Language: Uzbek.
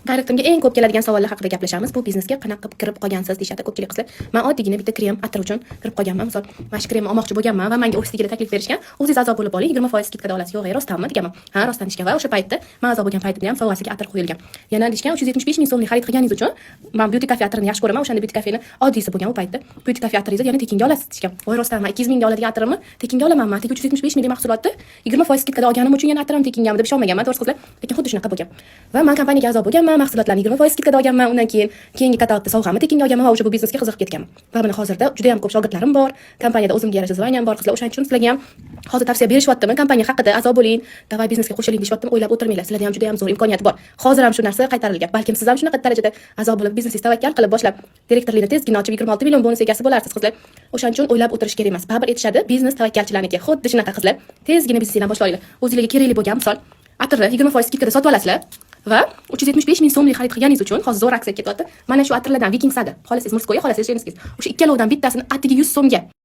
Xayriyatimga eng ko'p keladigan savollar haqida gaplashamiz. Bu biznesga qanaqa qilib kirib qolgansiz deyshadi ko'pchilik qizlar. Men oddiygina bitta krem, atir uchun kirib qolganman. Misol, mana shu kremni olmoqchi bo'lganman va menga ofisdagilar taklif berishgan. O'zingiz a'zo bo'lib oling, 20% skidkada olasiz. Yo'q, rostdanmi deganman. Ha, rostdan deyishgan va o'sha paytda men a'zo bo'lgan paytimda ham sovg'asiga atir qo'yilgan. Yana deyishgan 375 ming so'mlik xarid qilganingiz uchun men Beauty Cafe atirini yaxshi ko'raman. O'shanda Beauty Cafe'ni oddiysi bo'lgan u paytda. Beauty Cafe atiringizni yana tekinga olasiz deyishgan. Voy rostdanmi 200 mingga oladigan atirimni tekinga olaman. Men 375 minglik mahsulotni 20% skidkada olganim uchun yana atirim tekingamni deb ishonmaganman, to'g'ri qizlar. Lekin xuddi shunaqa bo'lgan. Va men kompaniyaga a'zo bo'lganman, mahsulotlarni 20% skidkada olganman. Undan keyingi katalogda sovg'amni tekinga olganman va o'sha bu biznesga qiziqib ketganman. Va mana hozirda juda ham ko'p shogirdlarim bor. Kompaniyada o'zimga yarasha zvaniyam bor qizlar. O'shaning uchun sizlarga ham hozir tavsiya berishyaptimi? Kompaniya haqida a'zo bo'ling, davay biznesga qo'shiling deyaptimi? O'ylab o'tirmanglar. Sizlarda ham juda ham zo'r imkoniyat bor. Hozir ham shu narsa qaytarilgan. Balkim siz ham shunaqa darajada a'zo bo'lib biznesga tavakkal qilib boshlab direktorlikni tezgina ochib 26 million bonus egasi bo'larsiz qizlar. O'shaning uchun o'ylab o'tirish kerak emas. Baribir aytishadi, biznes tavakkalchilarniki. Xuddi shunaqa qizlar. Tezgina biznesingizdan boshlanglar. O'zingizga kerakli bo'lgan misol atirni 20% skidkada sotib olasizlar. Va 375 ming so'mlik xarid qilganingiz uchun hozir zo'r aksiya ketyapti. Mana shu atirlardan Viking sadi. Xolasingiz murskoy, xolasingiz jenskiz. O'sha ikkalovidan bittasini atiga 100 so'mga